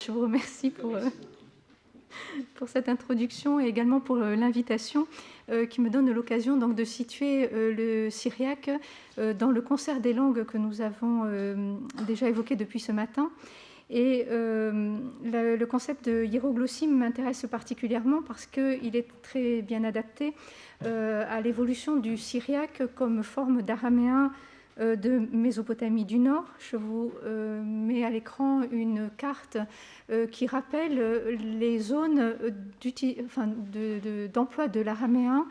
Je vous remercie pour cette introduction et également pour l'invitation qui me donne l'occasion donc de situer le syriaque dans le concert des langues que nous avons déjà évoqué depuis ce matin. Et le concept de hiéroglossie m'intéresse particulièrement parce qu'il est très bien adapté à l'évolution du syriaque comme forme d'araméen de Mésopotamie du Nord. Je vous mets à l'écran une carte qui rappelle les zones d'emploi de l'araméen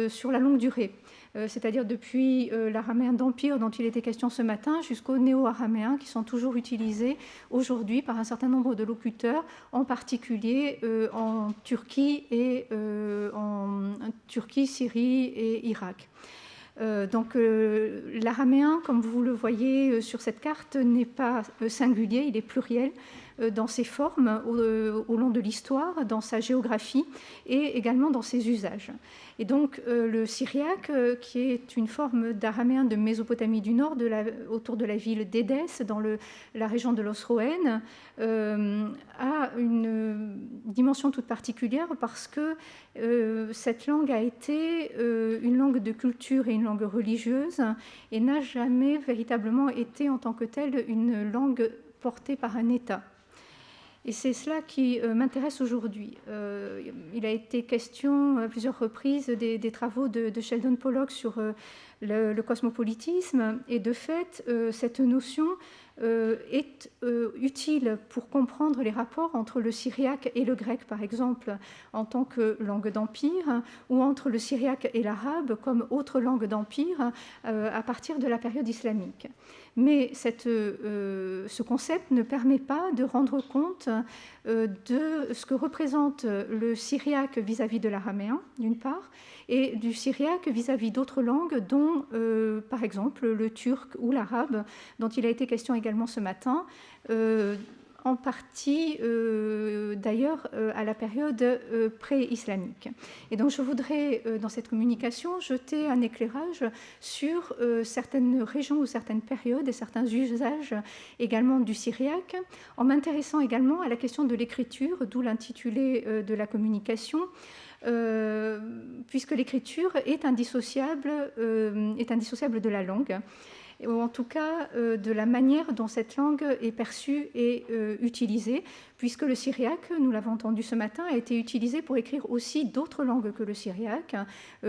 sur la longue durée. C'est-à-dire depuis l'araméen d'Empire dont il était question ce matin jusqu'aux néo-araméens qui sont toujours utilisés aujourd'hui par un certain nombre de locuteurs, en particulier en Turquie, Syrie et Irak. L'araméen, comme vous le voyez sur cette carte, n'est pas singulier, il est pluriel dans ses formes au long de l'histoire, dans sa géographie et également dans ses usages. Et donc le syriaque, qui est une forme d'araméen de Mésopotamie du Nord, autour de la ville d'Édesse, dans la région de l'Osroène, a une dimension toute particulière parce que cette langue a été une langue de culture et une langue religieuse et n'a jamais véritablement été en tant que telle une langue portée par un État. Et c'est cela qui m'intéresse aujourd'hui. Il a été question à plusieurs reprises des travaux de Sheldon Pollock sur le cosmopolitisme, et de fait, cette notion est utile pour comprendre les rapports entre le syriaque et le grec, par exemple, en tant que langue d'empire, ou entre le syriaque et l'arabe comme autre langue d'empire à partir de la période islamique. Mais ce concept ne permet pas de rendre compte de ce que représente le syriaque vis-à-vis de l'araméen, d'une part, et du syriaque vis-à-vis d'autres langues, dont, par exemple, le turc ou l'arabe, dont il a été question également ce matin, en partie d'ailleurs à la période pré-islamique. Et donc je voudrais dans cette communication jeter un éclairage sur certaines régions ou certaines périodes et certains usages également du syriaque, en m'intéressant également à la question de l'écriture, d'où l'intitulé de la communication, puisque l'écriture est indissociable de la langue, ou en tout cas de la manière dont cette langue est perçue et utilisée, puisque le syriaque, nous l'avons entendu ce matin, a été utilisé pour écrire aussi d'autres langues que le syriaque,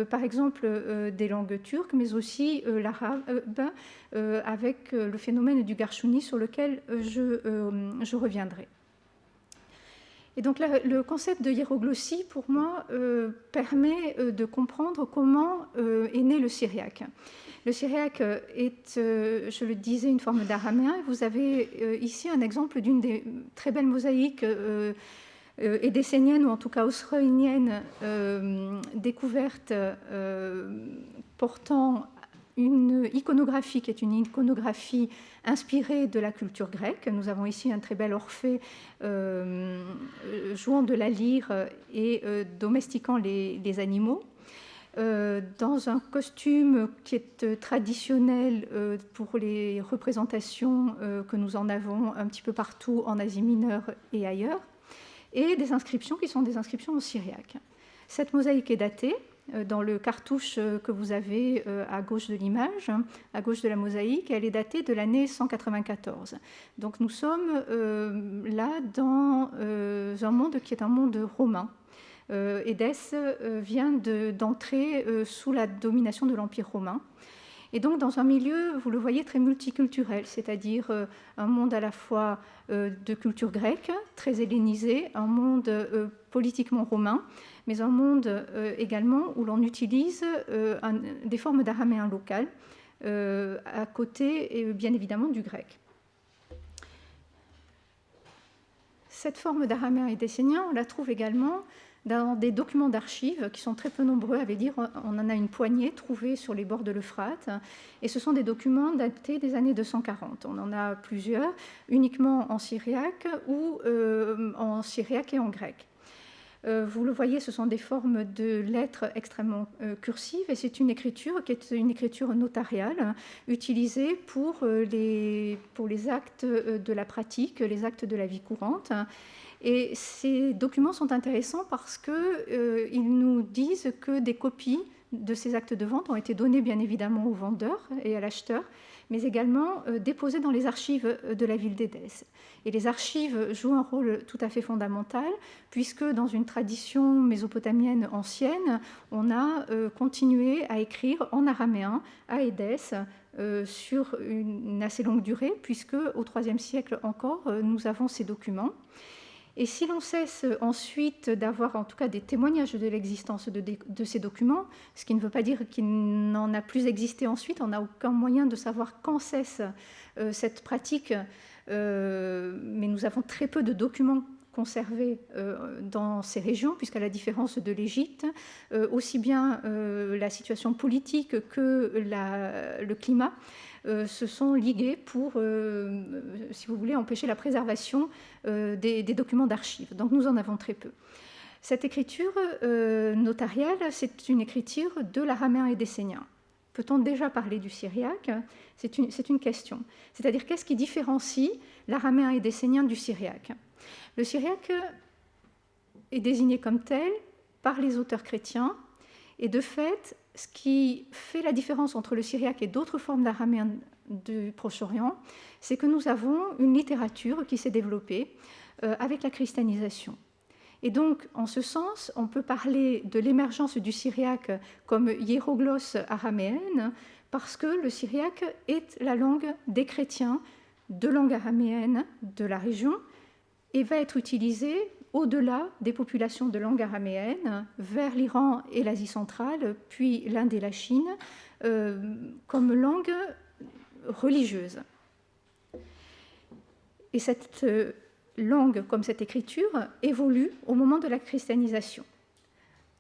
par exemple des langues turques, mais aussi l'arabe, avec le phénomène du garchouni sur lequel je reviendrai. Et donc le concept de hiéroglossie, pour moi, permet de comprendre comment est né le syriaque. Le syriaque est, je le disais, une forme d'araméen. Vous avez ici un exemple d'une des très belles mosaïques édécéniennes, ou en tout cas osroéniennes, découvertes portant une iconographie qui est une iconographie inspirée de la culture grecque. Nous avons ici un très bel Orphée jouant de la lyre et domestiquant les animaux. Dans un costume qui est traditionnel pour les représentations que nous en avons un petit peu partout en Asie mineure et ailleurs, et des inscriptions qui sont des inscriptions en syriaque. Cette mosaïque est datée dans le cartouche que vous avez à gauche de l'image, à gauche de la mosaïque, elle est datée de l'année 194. Donc nous sommes là dans un monde qui est un monde romain. Édesse vient d'entrer sous la domination de l'Empire romain. Et donc dans un milieu, vous le voyez, très multiculturel, c'est-à-dire un monde à la fois de culture grecque, très hellénisé, un monde politiquement romain, mais un monde également où l'on utilise des formes d'araméen local, à côté, et bien évidemment, du grec. Cette forme d'araméen édécénien, on la trouve également dans des documents d'archives qui sont très peu nombreux, à vrai dire, on en a une poignée trouvée sur les bords de l'Euphrate, et ce sont des documents datés des années 240. On en a plusieurs, uniquement en syriaque ou en syriaque et en grec. Vous le voyez, ce sont des formes de lettres extrêmement cursives et c'est une écriture qui est une écriture notariale utilisée pour les actes de la pratique, les actes de la vie courante. Et ces documents sont intéressants parce qu'ils nous disent que des copies de ces actes de vente ont été données bien évidemment au vendeur et à l'acheteur, mais également déposées dans les archives de la ville d'Édesse. Et les archives jouent un rôle tout à fait fondamental, puisque dans une tradition mésopotamienne ancienne, on a continué à écrire en araméen à Édesse sur une assez longue durée, puisque au IIIe siècle encore, nous avons ces documents. Et si l'on cesse ensuite d'avoir en tout cas des témoignages de l'existence de ces documents, ce qui ne veut pas dire qu'il n'en a plus existé ensuite, on n'a aucun moyen de savoir quand cesse cette pratique, mais nous avons très peu de documents conservés dans ces régions, puisqu'à la différence de l'Égypte, aussi bien la situation politique que le climat se sont ligués pour, si vous voulez, empêcher la préservation des documents d'archives. Donc nous en avons très peu. Cette écriture notariale, c'est une écriture de l'araméen et d'essénien. Peut-on déjà parler du syriaque ? C'est une question. C'est-à-dire, qu'est-ce qui différencie l'araméen et d'essénien du syriaque ? Le syriaque est désigné comme tel par les auteurs chrétiens, et de fait, ce qui fait la différence entre le syriaque et d'autres formes d'araméen du Proche-Orient, c'est que nous avons une littérature qui s'est développée avec la christianisation. Et donc, en ce sens, on peut parler de l'émergence du syriaque comme hiéroglosse araméenne, parce que le syriaque est la langue des chrétiens de langue araméenne de la région et va être utilisé au-delà des populations de langue araméenne, vers l'Iran et l'Asie centrale, puis l'Inde et la Chine, comme langue religieuse. Et cette langue, comme cette écriture, évolue au moment de la christianisation,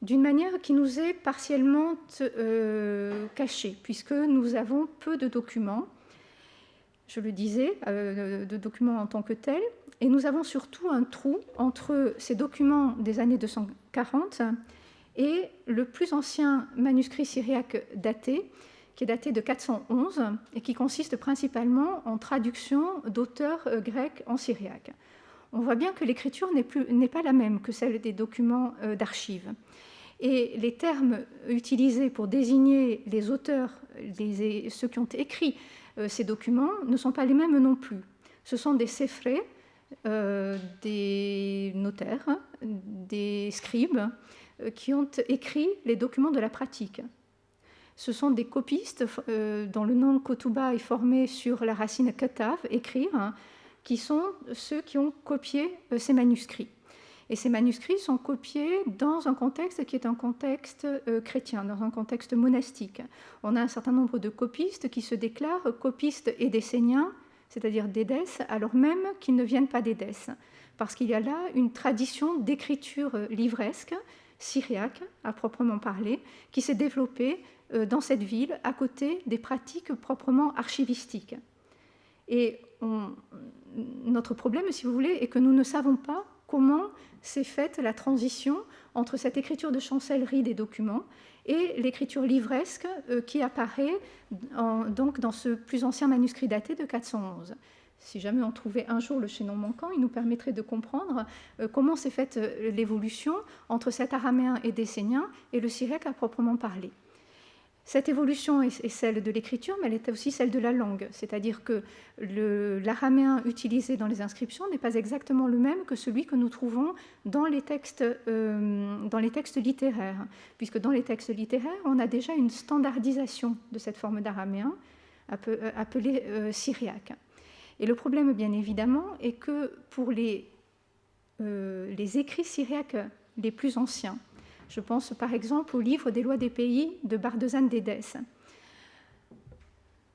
d'une manière qui nous est partiellement cachée, puisque nous avons peu de documents, je le disais, de documents en tant que tels, et nous avons surtout un trou entre ces documents des années 240 et le plus ancien manuscrit syriaque daté, qui est daté de 411 et qui consiste principalement en traduction d'auteurs grecs en syriaque. On voit bien que l'écriture n'est pas la même que celle des documents d'archives. Et les termes utilisés pour désigner les auteurs, ceux qui ont écrit ces documents, ne sont pas les mêmes non plus. Ce sont des séfrés, des notaires, des scribes qui ont écrit les documents de la pratique. Ce sont des copistes dont le nom Kotuba est formé sur la racine katav, écrire, qui sont ceux qui ont copié ces manuscrits. Et ces manuscrits sont copiés dans un contexte qui est un contexte chrétien, dans un contexte monastique. On a un certain nombre de copistes qui se déclarent copistes édesséniens, c'est-à-dire d'Édesse, alors même qu'ils ne viennent pas d'Édesse, parce qu'il y a là une tradition d'écriture livresque, syriaque à proprement parler, qui s'est développée dans cette ville à côté des pratiques proprement archivistiques. Et notre problème, si vous voulez, est que nous ne savons pas comment s'est faite la transition entre cette écriture de chancellerie des documents et l'écriture livresque qui apparaît donc dans ce plus ancien manuscrit daté de 411. Si jamais on trouvait un jour le chaînon manquant, il nous permettrait de comprendre comment s'est faite l'évolution entre cet araméen édessénien et le syriaque à proprement parler. Cette évolution est celle de l'écriture, mais elle est aussi celle de la langue. C'est-à-dire que l'araméen utilisé dans les inscriptions n'est pas exactement le même que celui que nous trouvons dans les textes littéraires. Puisque dans les textes littéraires, on a déjà une standardisation de cette forme d'araméen appelée syriaque. Et le problème, bien évidemment, est que pour les écrits syriaques les plus anciens, je pense par exemple au livre des lois des pays de Bardezan d'Édesse.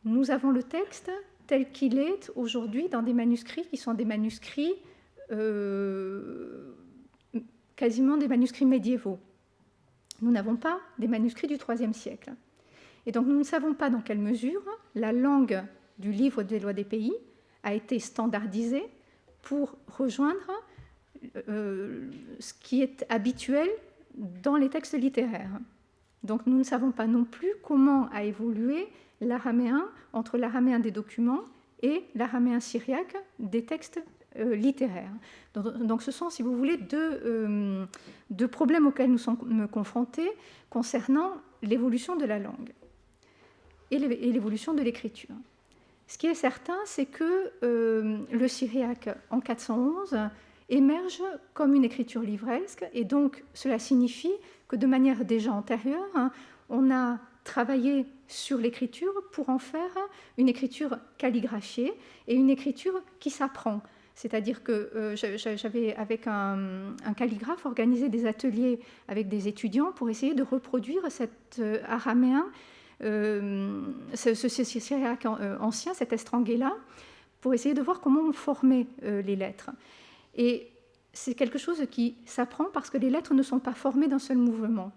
Nous avons le texte tel qu'il est aujourd'hui dans des manuscrits qui sont des manuscrits quasiment des manuscrits médiévaux. Nous n'avons pas des manuscrits du IIIe siècle. Et donc nous ne savons pas dans quelle mesure la langue du livre des lois des pays a été standardisée pour rejoindre ce qui est habituel dans les textes littéraires. Donc nous ne savons pas non plus comment a évolué l'araméen entre l'araméen des documents et l'araméen syriaque des textes littéraires. Donc ce sont, si vous voulez, deux problèmes auxquels nous sommes confrontés concernant l'évolution de la langue et l'évolution de l'écriture. Ce qui est certain, c'est que le syriaque en 411 émerge comme une écriture livresque, et donc cela signifie que de manière déjà antérieure, on a travaillé sur l'écriture pour en faire une écriture calligraphiée et une écriture qui s'apprend. C'est-à-dire que j'avais, avec un calligraphe, organisé des ateliers avec des étudiants pour essayer de reproduire cet araméen, ce syriaque ancien, cet estrangela, pour essayer de voir comment on formait les lettres. Et c'est quelque chose qui s'apprend parce que les lettres ne sont pas formées d'un seul mouvement.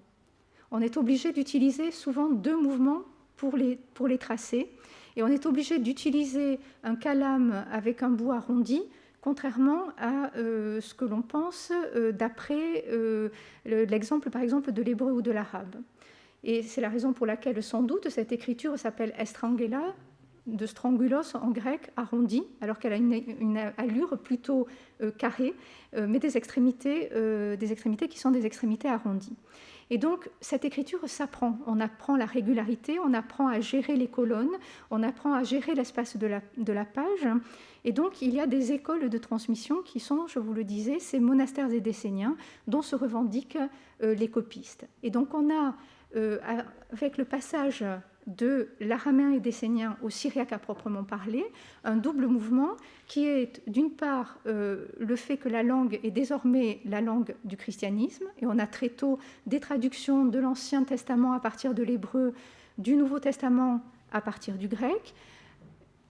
On est obligé d'utiliser souvent 2 mouvements pour les tracer, et on est obligé d'utiliser un calame avec un bout arrondi, contrairement à ce que l'on pense d'après l'exemple, par exemple, de l'hébreu ou de l'arabe. Et c'est la raison pour laquelle, sans doute, cette écriture s'appelle estrangela, de strangulos en grec, arrondi, alors qu'elle a une allure plutôt carrée, mais des extrémités qui sont des extrémités arrondies. Et donc, cette écriture s'apprend. On apprend la régularité, on apprend à gérer les colonnes, on apprend à gérer l'espace de la page. Et donc, il y a des écoles de transmission qui sont, je vous le disais, ces monastères édécéniens dont se revendiquent les copistes. Et donc, on a, avec le passage de l'araméen édécénien au syriaque à proprement parler, un double mouvement qui est d'une part le fait que la langue est désormais la langue du christianisme, et on a très tôt des traductions de l'Ancien Testament à partir de l'hébreu, du Nouveau Testament à partir du grec,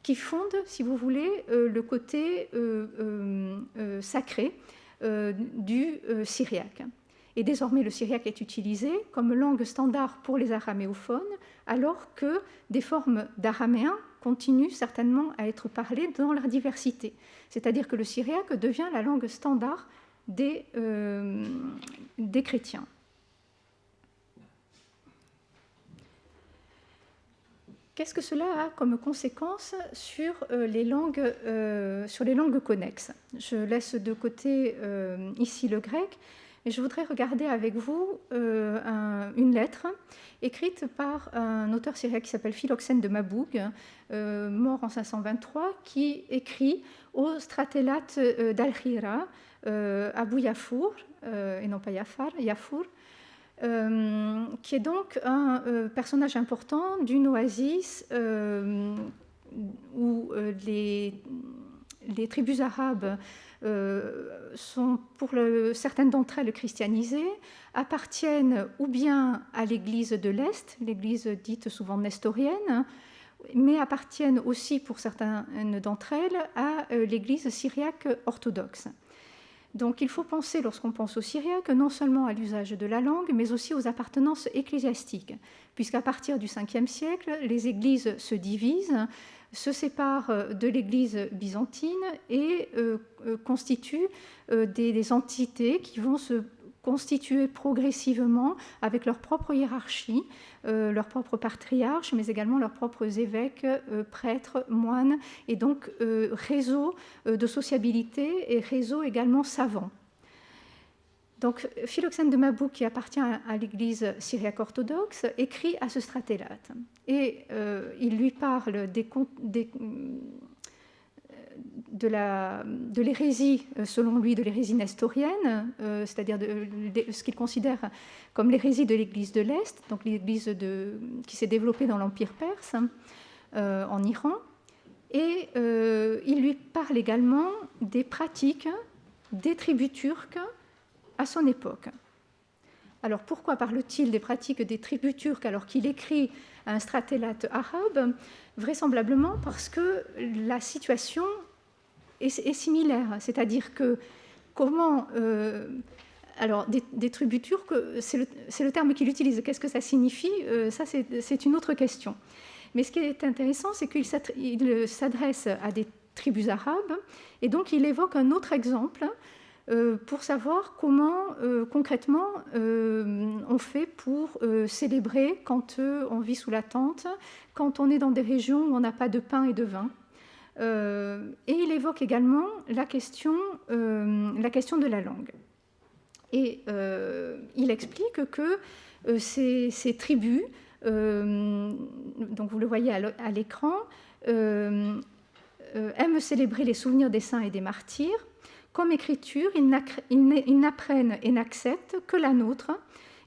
qui fondent, si vous voulez, le côté sacré du syriaque. Et désormais, le syriaque est utilisé comme langue standard pour les araméophones, alors que des formes d'araméen continuent certainement à être parlées dans leur diversité. C'est-à-dire que le syriaque devient la langue standard des chrétiens. Qu'est-ce que cela a comme conséquence sur les langues connexes ? Je laisse de côté ici le grec. Et je voudrais regarder avec vous une lettre écrite par un auteur syriaque qui s'appelle Philoxène de Maboug, mort en 523, qui écrit au stratélate d'Al-Khira, Abou Yafour, et non pas Yafour, qui est donc un personnage important d'une oasis où les tribus arabes sont, certaines d'entre elles christianisées, appartiennent ou bien à l'Église de l'Est, l'Église dite souvent nestorienne, mais appartiennent aussi, pour certaines d'entre elles, à l'Église syriaque orthodoxe. Donc il faut penser, lorsqu'on pense au syriaque, non seulement à l'usage de la langue, mais aussi aux appartenances ecclésiastiques, puisqu'à partir du 5e siècle, les églises se divisent, se séparent de l'Église byzantine et constituent des entités qui vont se constituer progressivement avec leur propre hiérarchie, leur propre patriarche, mais également leurs propres évêques, prêtres, moines, et donc réseau de sociabilité et réseau également savant. Donc Philoxène de Maboug, qui appartient à l'Église syriaque orthodoxe, écrit à ce stratélate. Et il lui parle de l'hérésie, selon lui, de l'hérésie nestorienne, c'est-à-dire ce qu'il considère comme l'hérésie de l'Église de l'Est, donc l'Église qui s'est développée dans l'Empire perse, en Iran. Et il lui parle également des pratiques des tribus turques à son époque. Alors pourquoi parle-t-il des pratiques des tribus turques alors qu'il écrit à un stratélate arabe ? Vraisemblablement parce que la situation est similaire, c'est-à-dire que comment... alors, des tribus turques, c'est le terme qu'il utilise. Qu'est-ce que ça signifie ? Ça, c'est une autre question. Mais ce qui est intéressant, c'est qu'il s'adresse à des tribus arabes, et donc il évoque un autre exemple pour savoir comment concrètement on fait pour célébrer quand on vit sous la tente, quand on est dans des régions où on n'a pas de pain et de vin. Et il évoque également la question de la langue. Et il explique que ces tribus, donc vous le voyez à l'écran, aiment célébrer les souvenirs des saints et des martyrs. Comme écriture, ils n'apprennent et n'acceptent que la nôtre.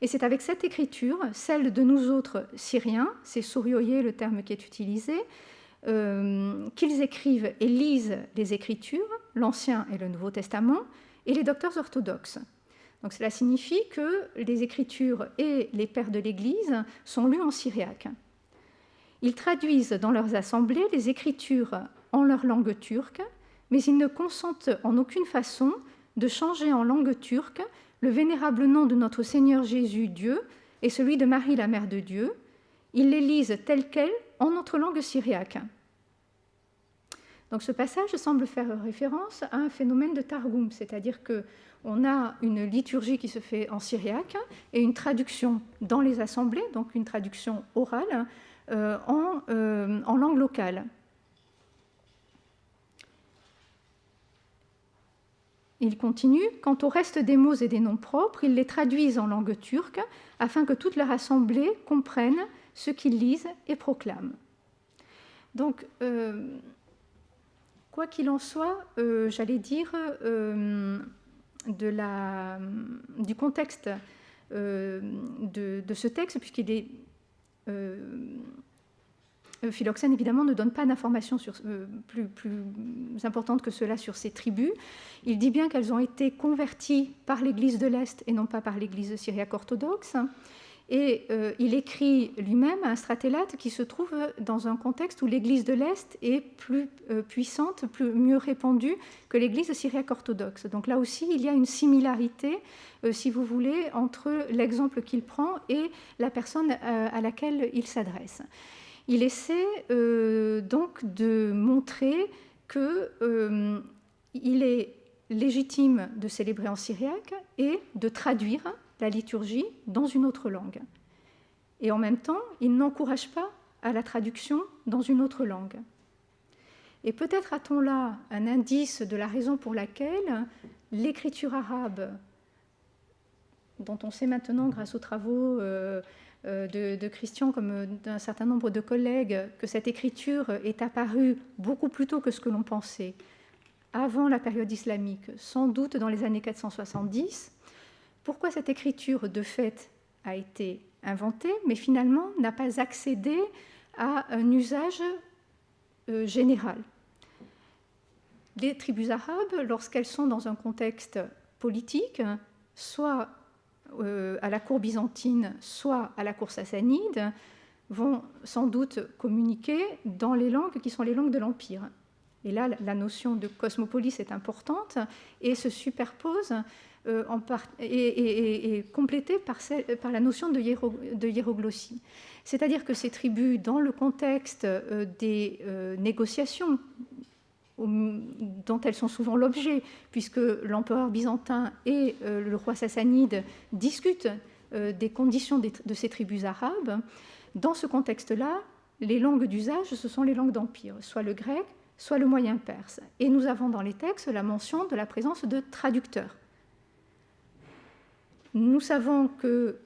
Et c'est avec cette écriture, celle de nous autres Syriens, c'est sourioyer le terme qui est utilisé, qu'ils écrivent et lisent les Écritures, l'Ancien et le Nouveau Testament, et les docteurs orthodoxes. Donc cela signifie que les Écritures et les pères de l'Église sont lus en syriaque. Ils traduisent dans leurs assemblées les Écritures en leur langue turque, mais ils ne consentent en aucune façon de changer en langue turque le vénérable nom de notre Seigneur Jésus, Dieu, et celui de Marie, la Mère de Dieu. Ils les lisent tels quels en notre langue syriaque. Donc ce passage semble faire référence à un phénomène de Targum, c'est-à-dire qu'on a une liturgie qui se fait en syriaque et une traduction dans les assemblées, donc une traduction orale en langue locale. Il continue, quant au reste des mots et des noms propres, ils les traduisent en langue turque afin que toute leur assemblée comprenne ce qu'ils lisent et proclament. Donc, quoi qu'il en soit, j'allais dire, du contexte de ce texte, puisqu'il est... Philoxène, évidemment, ne donne pas d'informations plus importantes que cela sur ces tribus. Il dit bien qu'elles ont été converties par l'Église de l'Est et non pas par l'Église syriaque orthodoxe. Et il écrit lui-même un stratélate qui se trouve dans un contexte où l'Église de l'Est est plus puissante, mieux répandue que l'Église syriaque orthodoxe. Donc là aussi, il y a une similarité, si vous voulez, entre l'exemple qu'il prend et la personne à laquelle il s'adresse. Il essaie donc de montrer qu'il est légitime de célébrer en syriaque et de traduire la liturgie dans une autre langue. Et en même temps, il n'encourage pas à la traduction dans une autre langue. Et peut-être a-t-on là un indice de la raison pour laquelle l'écriture arabe, dont on sait maintenant grâce aux travaux de Christian comme d'un certain nombre de collègues que cette écriture est apparue beaucoup plus tôt que ce que l'on pensait, avant la période islamique, sans doute dans les années 470. Pourquoi cette écriture, de fait, a été inventée, mais finalement n'a pas accédé à un usage général? Les tribus arabes, lorsqu'elles sont dans un contexte politique, soit à la cour byzantine, soit à la cour sassanide, vont sans doute communiquer dans les langues qui sont les langues de l'Empire. Et là, la notion de cosmopolis est importante et se superpose et est complétée par la notion de hiéroglossie. C'est-à-dire que ces tribus, dans le contexte des négociations dont elles sont souvent l'objet, puisque l'empereur byzantin et le roi sassanide discutent des conditions de ces tribus arabes, dans ce contexte-là, les langues d'usage, ce sont les langues d'empire, soit le grec, soit le moyen perse. Et nous avons dans les textes la mention de la présence de traducteurs. Nous savons que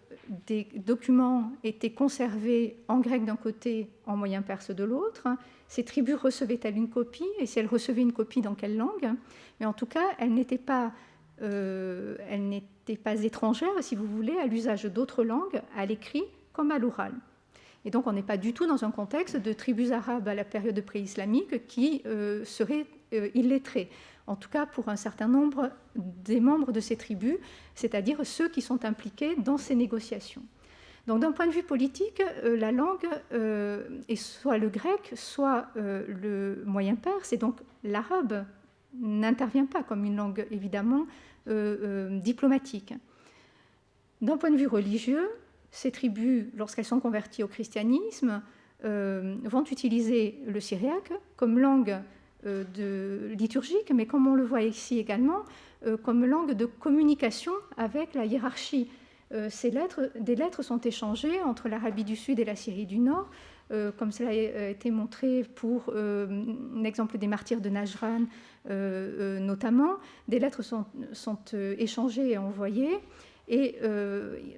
des documents étaient conservés en grec d'un côté, en moyen perse de l'autre. Ces tribus recevaient-elles une copie? Et si elles recevaient une copie, dans quelle langue? Mais en tout cas, elles n'étaient pas étrangères, si vous voulez, à l'usage d'autres langues, à l'écrit comme à l'oral. Et donc, on n'est pas du tout dans un contexte de tribus arabes à la période pré-islamique qui seraient illettrées. En tout cas, pour un certain nombre des membres de ces tribus, c'est-à-dire ceux qui sont impliqués dans ces négociations. Donc, d'un point de vue politique, la langue est soit le grec, soit le moyen perse, et donc l'arabe n'intervient pas comme une langue, évidemment, diplomatique. D'un point de vue religieux, ces tribus, lorsqu'elles sont converties au christianisme, vont utiliser le syriaque comme langue liturgique, mais comme on le voit ici également, comme langue de communication avec la hiérarchie. Des lettres sont échangées entre l'Arabie du Sud et la Syrie du Nord, comme cela a été montré pour l'exemple des martyrs de Najran notamment. Des lettres sont échangées et envoyées. Et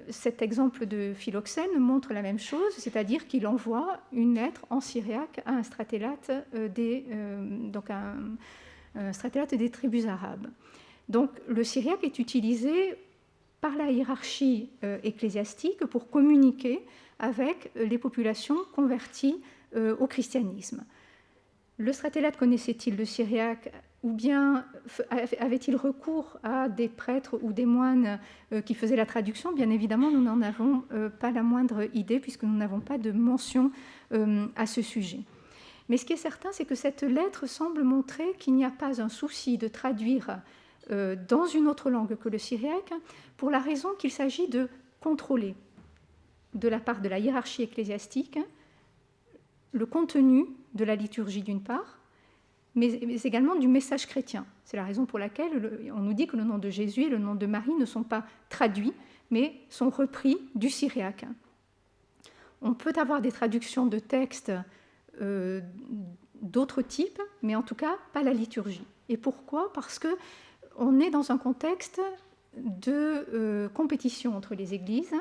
cet exemple de Philoxène montre la même chose, c'est-à-dire qu'il envoie une lettre en syriaque à un stratélate un stratélate des tribus arabes. Donc le syriaque est utilisé par la hiérarchie ecclésiastique pour communiquer avec les populations converties au christianisme. Le stratélate connaissait-il le syriaque ou bien avait-il recours à des prêtres ou des moines qui faisaient la traduction? Bien évidemment, nous n'en avons pas la moindre idée puisque nous n'avons pas de mention à ce sujet. Mais ce qui est certain, c'est que cette lettre semble montrer qu'il n'y a pas un souci de traduire dans une autre langue que le syriaque, pour la raison qu'il s'agit de contrôler, de la part de la hiérarchie ecclésiastique, le contenu de la liturgie d'une part, mais également du message chrétien. C'est la raison pour laquelle on nous dit que le nom de Jésus et le nom de Marie ne sont pas traduits, mais sont repris du syriaque. On peut avoir des traductions de textes d'autres types, mais en tout cas pas la liturgie. Et pourquoi? Parce qu'on est dans un contexte de compétition entre les églises,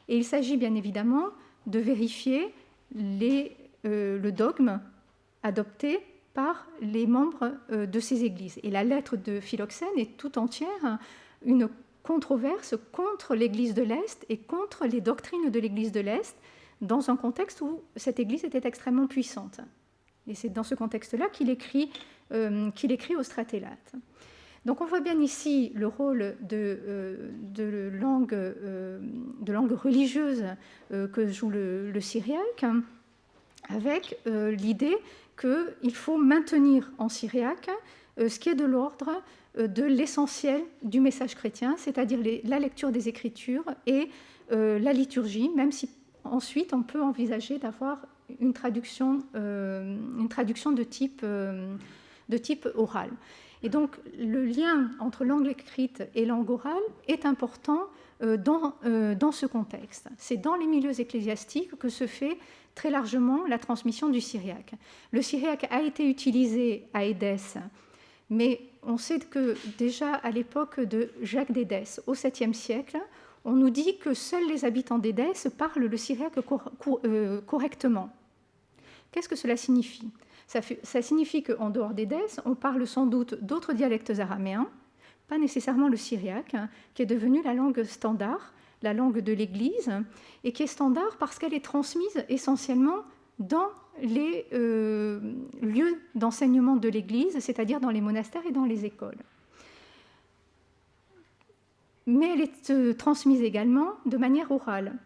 et il s'agit bien évidemment de vérifier le dogme adopté par les membres de ces églises. Et la lettre de Philoxène est tout entière une controverse contre l'Église de l'Est et contre les doctrines de l'Église de l'Est, dans un contexte où cette Église était extrêmement puissante. Et c'est dans ce contexte-là qu'il écrit au stratélate. Donc on voit bien ici le rôle de langue religieuse que joue le syriaque, avec l'idée qu'il faut maintenir en syriaque ce qui est de l'ordre de l'essentiel du message chrétien, c'est-à-dire la lecture des Écritures et la liturgie, même si ensuite on peut envisager d'avoir une traduction de type oral. Et donc le lien entre langue écrite et langue orale est important dans ce contexte. C'est dans les milieux ecclésiastiques que se fait très largement la transmission du syriaque. Le syriaque a été utilisé à Édesse, mais on sait que déjà à l'époque de Jacques d'Édesse, au 7e siècle, on nous dit que seuls les habitants d'Édesse parlent le syriaque correctement. Qu'est-ce que cela signifie? Ça signifie qu'en dehors d'Édesse, on parle sans doute d'autres dialectes araméens, pas nécessairement le syriaque, qui est devenu la langue standard, la langue de l'Église, et qui est standard parce qu'elle est transmise essentiellement dans les lieux d'enseignement de l'Église, c'est-à-dire dans les monastères et dans les écoles. Mais elle est transmise également de manière orale.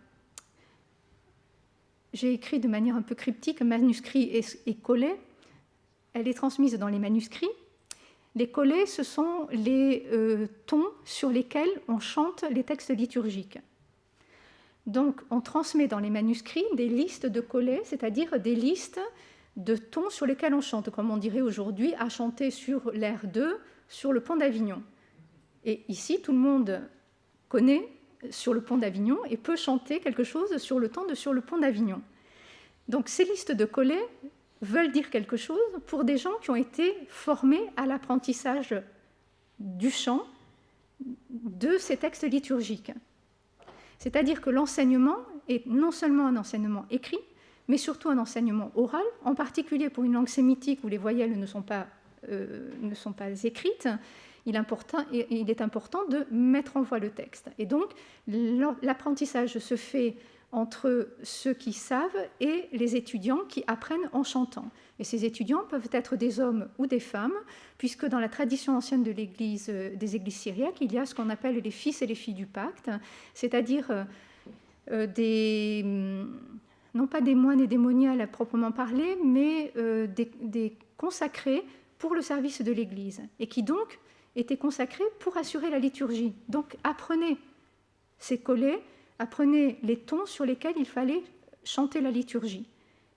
J'ai écrit de manière un peu cryptique manuscrit et collets. Elle est transmise dans les manuscrits. Les collets, ce sont les tons sur lesquels on chante les textes liturgiques. Donc, on transmet dans les manuscrits des listes de collets, c'est-à-dire des listes de tons sur lesquels on chante, comme on dirait aujourd'hui, à chanter sur l'air 2 sur le pont d'Avignon. Et ici, tout le monde connaît sur le pont d'Avignon et peut chanter quelque chose sur le ton de sur le pont d'Avignon. Donc, ces listes de collets veulent dire quelque chose pour des gens qui ont été formés à l'apprentissage du chant de ces textes liturgiques. C'est-à-dire que l'enseignement est non seulement un enseignement écrit, mais surtout un enseignement oral, en particulier pour une langue sémitique où les voyelles ne sont pas écrites. Il est important de mettre en voix le texte. Et donc, l'apprentissage se fait entre ceux qui savent et les étudiants qui apprennent en chantant. Et ces étudiants peuvent être des hommes ou des femmes, puisque dans la tradition ancienne de des églises syriaques, il y a ce qu'on appelle les fils et les filles du pacte, c'est-à-dire non pas des moines et des moniales à proprement parler, mais des consacrés pour le service de l'Église, et qui donc étaient consacrés pour assurer la liturgie. Donc apprenez ces collets, apprenez les tons sur lesquels il fallait chanter la liturgie,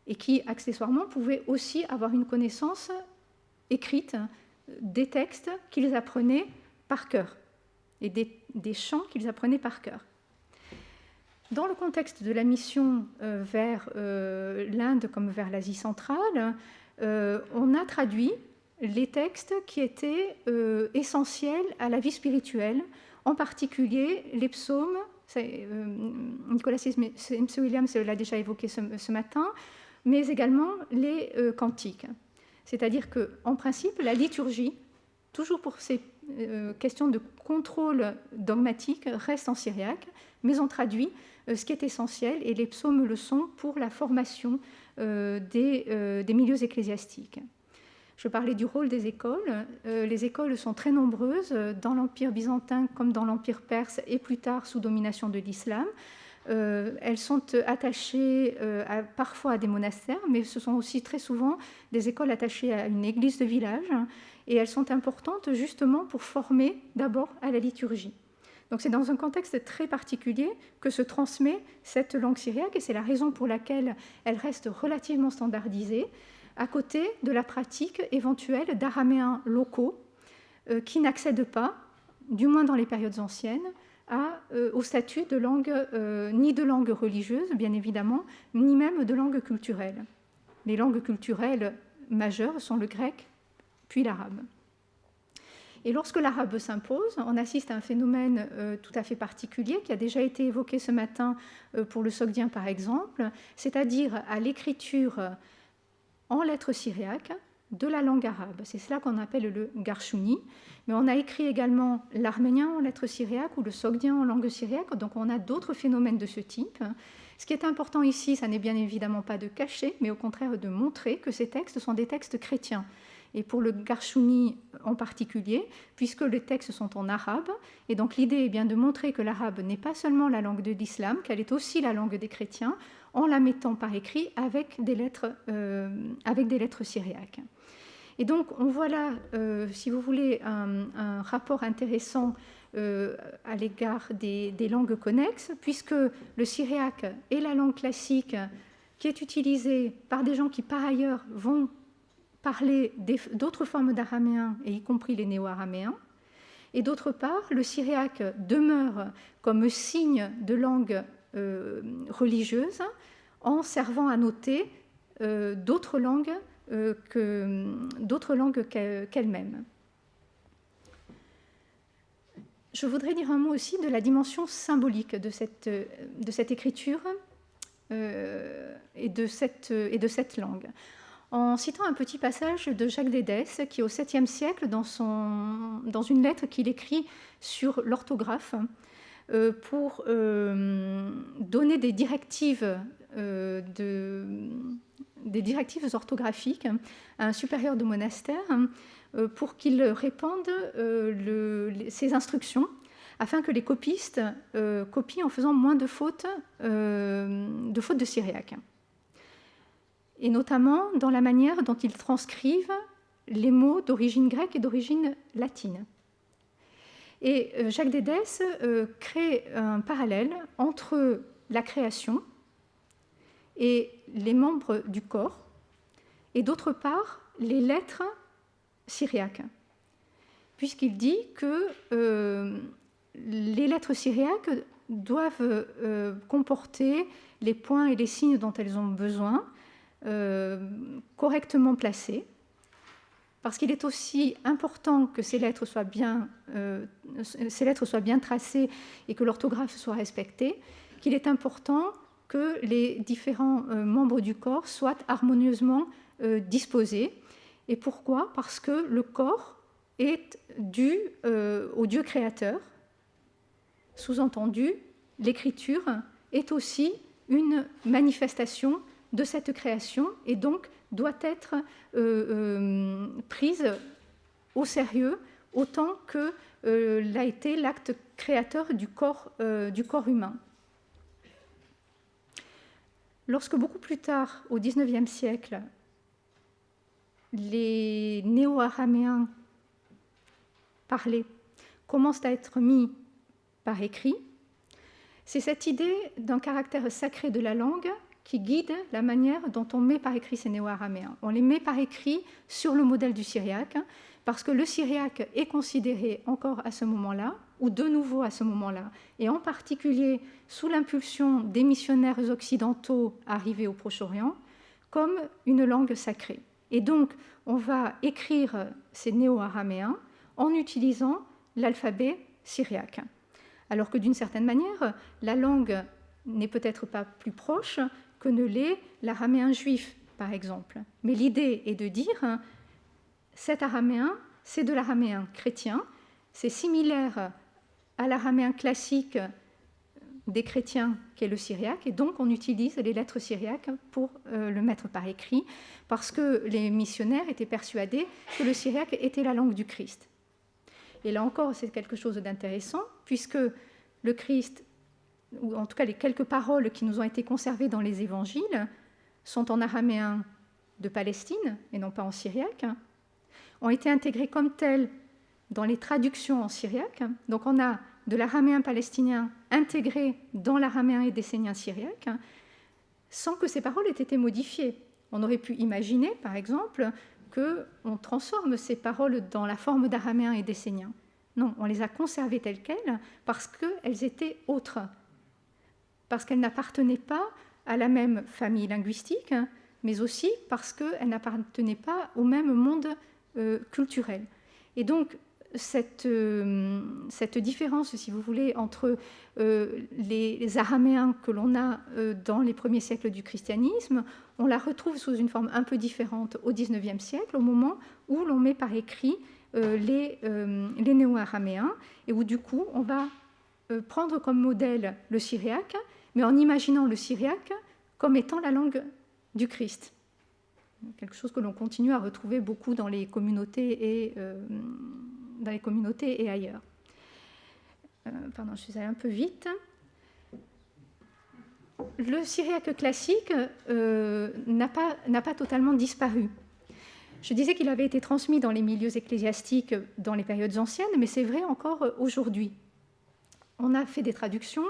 et qui accessoirement pouvaient aussi avoir une connaissance écrites des textes qu'ils apprenaient par cœur et des chants qu'ils apprenaient par cœur. Dans le contexte de la mission vers l'Inde comme vers l'Asie centrale, on a traduit les textes qui étaient essentiels à la vie spirituelle, en particulier les psaumes. Nicolas Williams l'a déjà évoqué ce matin, mais également les cantiques. C'est-à-dire qu'en principe, la liturgie, toujours pour ces questions de contrôle dogmatique, reste en syriaque, mais on traduit ce qui est essentiel, et les psaumes le sont pour la formation des milieux ecclésiastiques. Je parlais du rôle des écoles. Les écoles sont très nombreuses dans l'Empire byzantin comme dans l'Empire perse et plus tard sous domination de l'islam. Elles sont attachées parfois à des monastères, mais ce sont aussi très souvent des écoles attachées à une église de village, et elles sont importantes justement pour former d'abord à la liturgie. Donc c'est dans un contexte très particulier que se transmet cette langue syriaque, et c'est la raison pour laquelle elle reste relativement standardisée, à côté de la pratique éventuelle d'araméens locaux qui n'accèdent pas, du moins dans les périodes anciennes, au statut de langue, ni de langue religieuse, bien évidemment, ni même de langue culturelle. Les langues culturelles majeures sont le grec, puis l'arabe. Et lorsque l'arabe s'impose, on assiste à un phénomène tout à fait particulier qui a déjà été évoqué ce matin pour le sogdien par exemple, c'est-à-dire à l'écriture en lettres syriaques de la langue arabe. C'est cela qu'on appelle le garchouni, mais on a écrit également l'arménien en lettres syriaques ou le sogdien en langue syriaque, donc on a d'autres phénomènes de ce type. Ce qui est important ici, ça n'est bien évidemment pas de cacher, mais au contraire de montrer que ces textes sont des textes chrétiens. Et pour le garchouni en particulier, puisque les textes sont en arabe, et donc l'idée est bien de montrer que l'arabe n'est pas seulement la langue de l'islam, qu'elle est aussi la langue des chrétiens, en la mettant par écrit avec des lettres syriaques. Et donc on voit là, si vous voulez, un rapport intéressant à l'égard des langues connexes, puisque le syriaque est la langue classique qui est utilisée par des gens qui par ailleurs vont parler d'autres formes d'araméen, et y compris les néo-araméens. Et d'autre part, le syriaque demeure comme signe de langue religieuse en servant à noter d'autres langues qu'elle-même. Je voudrais dire un mot aussi de la dimension symbolique de cette écriture et de cette langue. En citant un petit passage de Jacques d'Édesse, qui au 7e siècle, dans une lettre qu'il écrit sur l'orthographe, pour donner des directives orthographiques à un supérieur de monastère, pour qu'il répande ses instructions, afin que les copistes copient en faisant moins de fautes de syriaque. Et notamment dans la manière dont ils transcrivent les mots d'origine grecque et d'origine latine. Et Jacques d'Édesse crée un parallèle entre la création et les membres du corps, et d'autre part les lettres syriaques, puisqu'il dit que les lettres syriaques doivent comporter les points et les signes dont elles ont besoin, correctement placées, parce qu'il est aussi important que ces lettres soient bien tracées et que l'orthographe soit respectée, qu'il est important que les différents membres du corps soient harmonieusement disposés. Et pourquoi ? Parce que le corps est dû au Dieu créateur. Sous-entendu, l'écriture est aussi une manifestation de cette création, et donc doit être prise au sérieux autant que l'a été l'acte créateur du corps humain. Lorsque beaucoup plus tard, au XIXe siècle, les néo-araméens parlés commencent à être mis par écrit, c'est cette idée d'un caractère sacré de la langue qui guident la manière dont on met par écrit ces néo-araméens. On les met par écrit sur le modèle du syriaque, parce que le syriaque est considéré encore à ce moment-là, ou de nouveau à ce moment-là, et en particulier sous l'impulsion des missionnaires occidentaux arrivés au Proche-Orient, comme une langue sacrée. Et donc, on va écrire ces néo-araméens en utilisant l'alphabet syriaque. Alors que d'une certaine manière, la langue n'est peut-être pas plus proche que ne l'est l'araméen juif, par exemple. Mais l'idée est de dire, cet araméen, c'est de l'araméen chrétien, c'est similaire à l'araméen classique des chrétiens qu'est le syriaque, et donc on utilise les lettres syriaques pour le mettre par écrit, parce que les missionnaires étaient persuadés que le syriaque était la langue du Christ. Et là encore, c'est quelque chose d'intéressant, puisque le Christ, ou en tout cas les quelques paroles qui nous ont été conservées dans les évangiles, sont en araméen de Palestine, et non pas en syriaque, ont été intégrées comme telles dans les traductions en syriaque. Donc on a de l'araméen palestinien intégré dans l'araméen et essénien syriaque, sans que ces paroles aient été modifiées. On aurait pu imaginer, par exemple, qu'on transforme ces paroles dans la forme d'araméen et d'essénien. Non, on les a conservées telles quelles parce qu'elles étaient autres, parce qu'elles n'appartenaient pas à la même famille linguistique, mais aussi parce qu'elles n'appartenaient pas au même monde culturel. Et donc, cette différence, si vous voulez, entre les araméens que l'on a dans les premiers siècles du christianisme, on la retrouve sous une forme un peu différente au XIXe siècle, au moment où l'on met par écrit les néo-araméens, et où du coup on va prendre comme modèle le syriaque, mais en imaginant le syriaque comme étant la langue du Christ. Quelque chose que l'on continue à retrouver beaucoup dans les communautés et ailleurs. Pardon, je suis allée un peu vite. Le syriaque classique n'a pas totalement disparu. Je disais qu'il avait été transmis dans les milieux ecclésiastiques dans les périodes anciennes, mais c'est vrai encore aujourd'hui. On a fait des traductions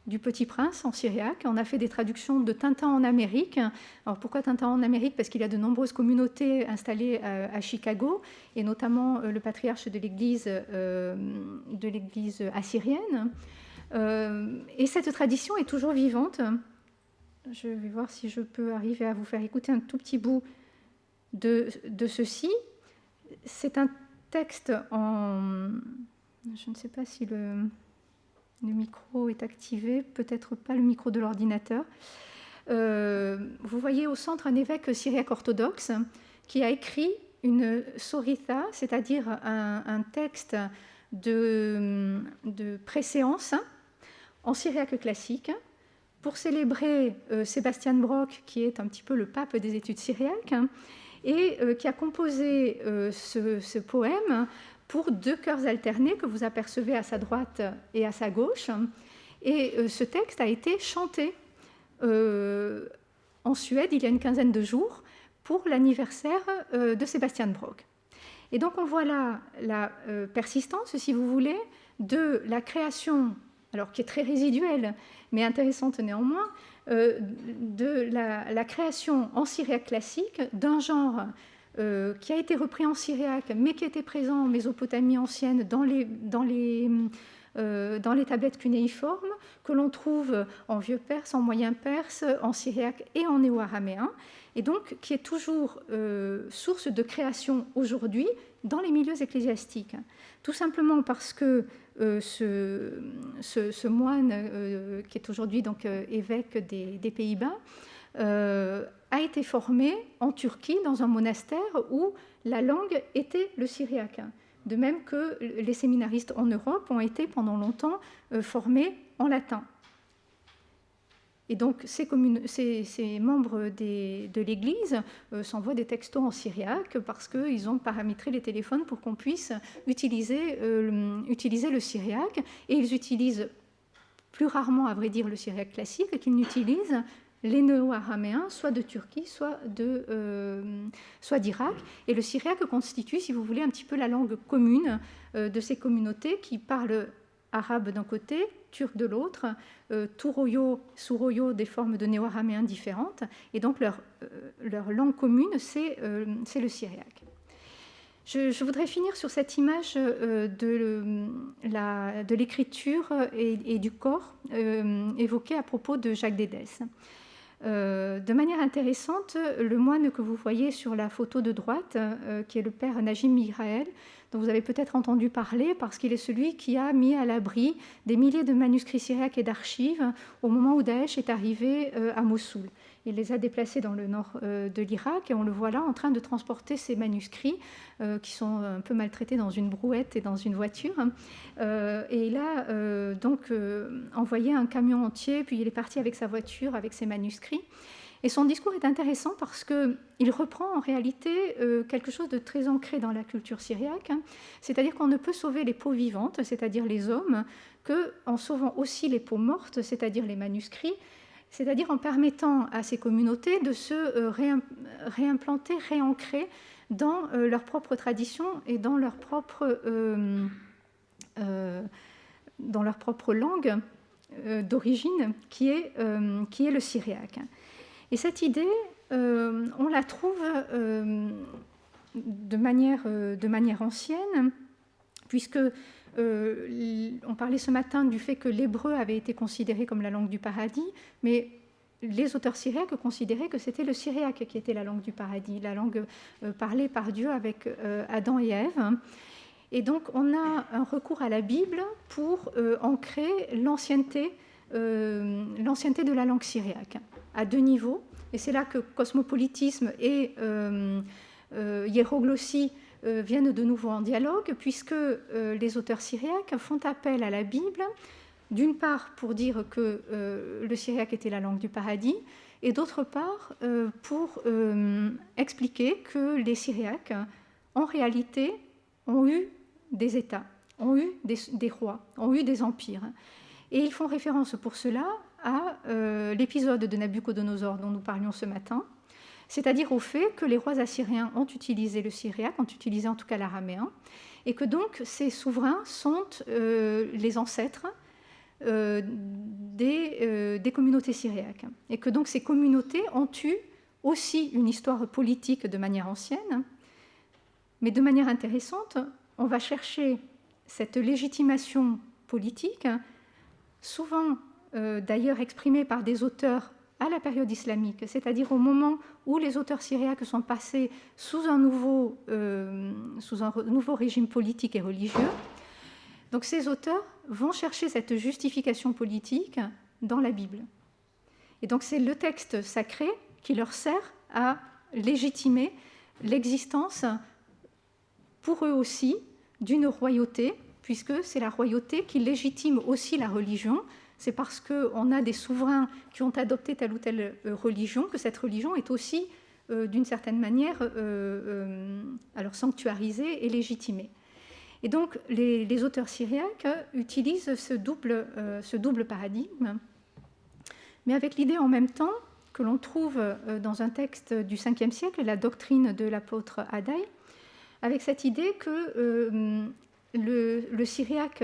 du Petit Prince en syriaque, on a fait des traductions de Tintin en Amérique. Alors pourquoi Tintin en Amérique? Parce qu'il y a de nombreuses communautés installées à Chicago, et notamment le patriarche de l'Église assyrienne. Et cette tradition est toujours vivante. Je vais voir si je peux arriver à vous faire écouter un tout petit bout de ceci. C'est un texte en... Je ne sais pas si le micro est activé, peut-être pas le micro de l'ordinateur. Vous voyez au centre un évêque syriaque orthodoxe qui a écrit une soritha, c'est-à-dire un texte de préséance en syriaque classique pour célébrer Sebastian Brock, qui est un petit peu le pape des études syriaques, et qui a composé ce poème pour deux chœurs alternés que vous apercevez à sa droite et à sa gauche. Et ce texte a été chanté en Suède il y a une quinzaine de jours pour l'anniversaire de Sebastian Brock. Et donc on voit là la persistance, si vous voulez, de la création, alors qui est très résiduelle, mais intéressante néanmoins, de la création en syriaque classique d'un genre qui a été repris en syriaque, mais qui était présent en Mésopotamie ancienne dans les tablettes cunéiformes, que l'on trouve en vieux perse, en moyen perse, en syriaque et en néo-araméen, et donc qui est toujours source de création aujourd'hui dans les milieux ecclésiastiques. Tout simplement parce que ce moine, qui est aujourd'hui donc évêque des Pays-Bas, a été formé en Turquie dans un monastère où la langue était le syriaque. De même que les séminaristes en Europe ont été pendant longtemps formés en latin. Et donc ces membres de l'Église s'envoient des textos en syriaque parce qu'ils ont paramétré les téléphones pour qu'on puisse utiliser le syriaque. Et ils utilisent plus rarement, à vrai dire, le syriaque classique qu'ils n'utilisent les néo-araméens, soit de Turquie, soit d'Irak. Et le syriaque constitue, si vous voulez, un petit peu la langue commune de ces communautés qui parlent arabes d'un côté, turcs de l'autre, touroyo, souroyo, des formes de néo-araméens différentes, et donc leur langue commune, c'est le syriaque. Je voudrais finir sur cette image de l'écriture et du corps évoquée à propos de Jacques Dédès. De manière intéressante, le moine que vous voyez sur la photo de droite, qui est le père Najim Mihraël, dont vous avez peut-être entendu parler parce qu'il est celui qui a mis à l'abri des milliers de manuscrits syriaques et d'archives au moment où Daesh est arrivé à Mossoul. Il les a déplacés dans le nord de l'Irak et on le voit là en train de transporter ces manuscrits qui sont un peu maltraités dans une brouette et dans une voiture. Et il a donc envoyé un camion entier, puis il est parti avec sa voiture, avec ses manuscrits. Et son discours est intéressant parce qu'il reprend en réalité quelque chose de très ancré dans la culture syriaque, c'est-à-dire qu'on ne peut sauver les peaux vivantes, c'est-à-dire les hommes, qu'en sauvant aussi les peaux mortes, c'est-à-dire les manuscrits, c'est-à-dire en permettant à ces communautés de se réimplanter, réancrer dans leur propre tradition et dans leur propre langue d'origine qui est le syriaque. Et cette idée, on la trouve de manière ancienne, puisque on parlait ce matin du fait que l'hébreu avait été considéré comme la langue du paradis, mais les auteurs syriaques considéraient que c'était le syriaque qui était la langue du paradis, la langue parlée par Dieu avec Adam et Ève. Et donc on a un recours à la Bible pour ancrer l'ancienneté de la langue syriaque à deux niveaux. Et c'est là que cosmopolitisme et hiéroglossie viennent de nouveau en dialogue, puisque les auteurs syriaques font appel à la Bible, d'une part pour dire que le syriaque était la langue du paradis, et d'autre part pour expliquer que les syriaques, en réalité, ont eu des États, ont eu des rois, ont eu des empires. Et ils font référence pour cela à l'épisode de Nabuchodonosor dont nous parlions ce matin, c'est-à-dire au fait que les rois assyriens ont utilisé le syriaque, ont utilisé en tout cas l'araméen, et que donc ces souverains sont les ancêtres des communautés syriaques, et que donc ces communautés ont eu aussi une histoire politique de manière ancienne, mais de manière intéressante, on va chercher cette légitimation politique, souvent d'ailleurs exprimée par des auteurs à la période islamique, c'est-à-dire au moment où les auteurs syriaques sont passés sous un nouveau régime politique et religieux. Donc ces auteurs vont chercher cette justification politique dans la Bible. Et donc c'est le texte sacré qui leur sert à légitimer l'existence, pour eux aussi, d'une royauté, puisque c'est la royauté qui légitime aussi la religion. C'est parce qu'on a des souverains qui ont adopté telle ou telle religion que cette religion est aussi, d'une certaine manière, alors sanctuarisée et légitimée. Et donc, les auteurs syriaques utilisent ce double paradigme, mais avec l'idée en même temps que l'on trouve dans un texte du 5e siècle, la doctrine de l'apôtre Adaï, avec cette idée que le syriaque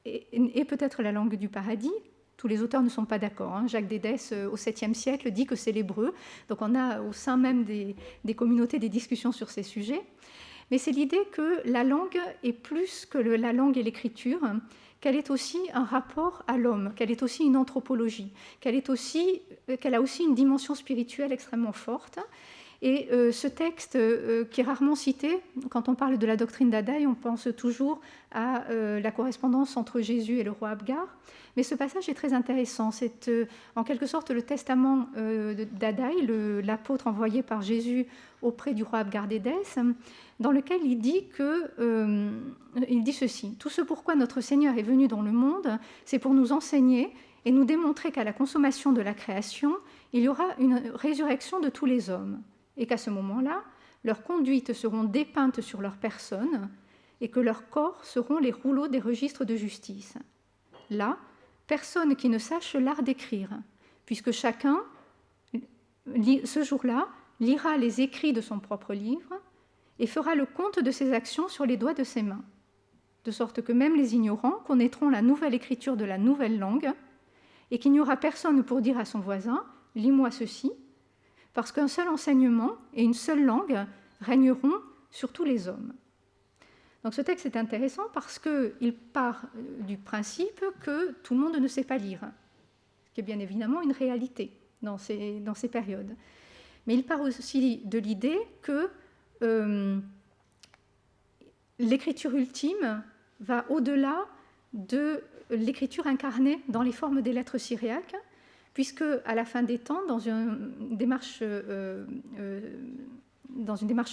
est peut-être la langue du paradis. Tous les auteurs ne sont pas d'accord. Jacques Dédès, au 7e siècle, dit que c'est l'hébreu. Donc on a au sein même des communautés des discussions sur ces sujets. Mais c'est l'idée que la langue est plus que la langue et l'écriture, qu'elle est aussi un rapport à l'homme, qu'elle est aussi une anthropologie, qu'elle a aussi une dimension spirituelle extrêmement forte. Et ce texte, qui est rarement cité, quand on parle de la doctrine d'Adaï, on pense toujours à la correspondance entre Jésus et le roi Abgar. Mais ce passage est très intéressant. C'est en quelque sorte le testament d'Adaï, l'apôtre envoyé par Jésus auprès du roi Abgar d'Édesse, dans lequel il dit ceci: « Tout ce pourquoi notre Seigneur est venu dans le monde, c'est pour nous enseigner et nous démontrer qu'à la consommation de la création, il y aura une résurrection de tous les hommes. Et qu'à ce moment-là, leurs conduites seront dépeintes sur leur personne et que leurs corps seront les rouleaux des registres de justice. Là, personne qui ne sache l'art d'écrire, puisque chacun, ce jour-là, lira les écrits de son propre livre et fera le compte de ses actions sur les doigts de ses mains. de sorte que même les ignorants connaîtront la nouvelle écriture de la nouvelle langue, et qu'il n'y aura personne pour dire à son voisin « lis-moi ceci », parce qu'un seul enseignement et une seule langue régneront sur tous les hommes. Donc ce texte est intéressant parce qu'il part du principe que tout le monde ne sait pas lire, ce qui est bien évidemment une réalité dans ces périodes. Mais il part aussi de l'idée que l'écriture ultime va au-delà de l'écriture incarnée dans les formes des lettres syriaques, puisque à la fin des temps, dans une démarche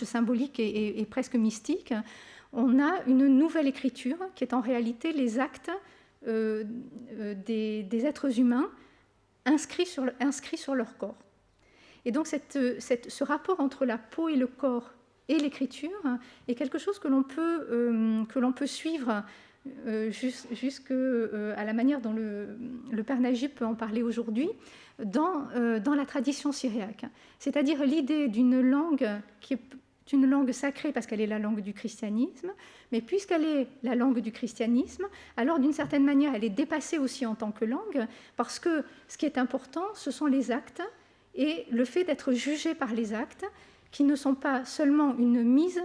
symbolique et presque mystique, on a une nouvelle écriture qui est en réalité les actes des êtres humains inscrits sur leur corps. Et donc ce rapport entre la peau et le corps et l'écriture est quelque chose que l'on peut suivre jusqu'à la manière dont le Père Najib peut en parler aujourd'hui dans la tradition syriaque. C'est-à-dire l'idée d'une langue qui est une langue sacrée parce qu'elle est la langue du christianisme, mais puisqu'elle est la langue du christianisme, alors d'une certaine manière elle est dépassée aussi en tant que langue, parce que ce qui est important, ce sont les actes et le fait d'être jugé par les actes, qui ne sont pas seulement une mise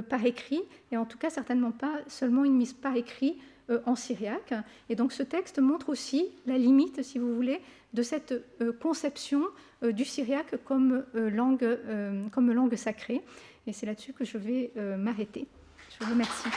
par écrit, et en tout cas certainement pas seulement une mise par écrit en syriaque. Et donc ce texte montre aussi la limite, si vous voulez, de cette conception du syriaque comme langue sacrée. Et c'est là-dessus que je vais m'arrêter. Je vous remercie.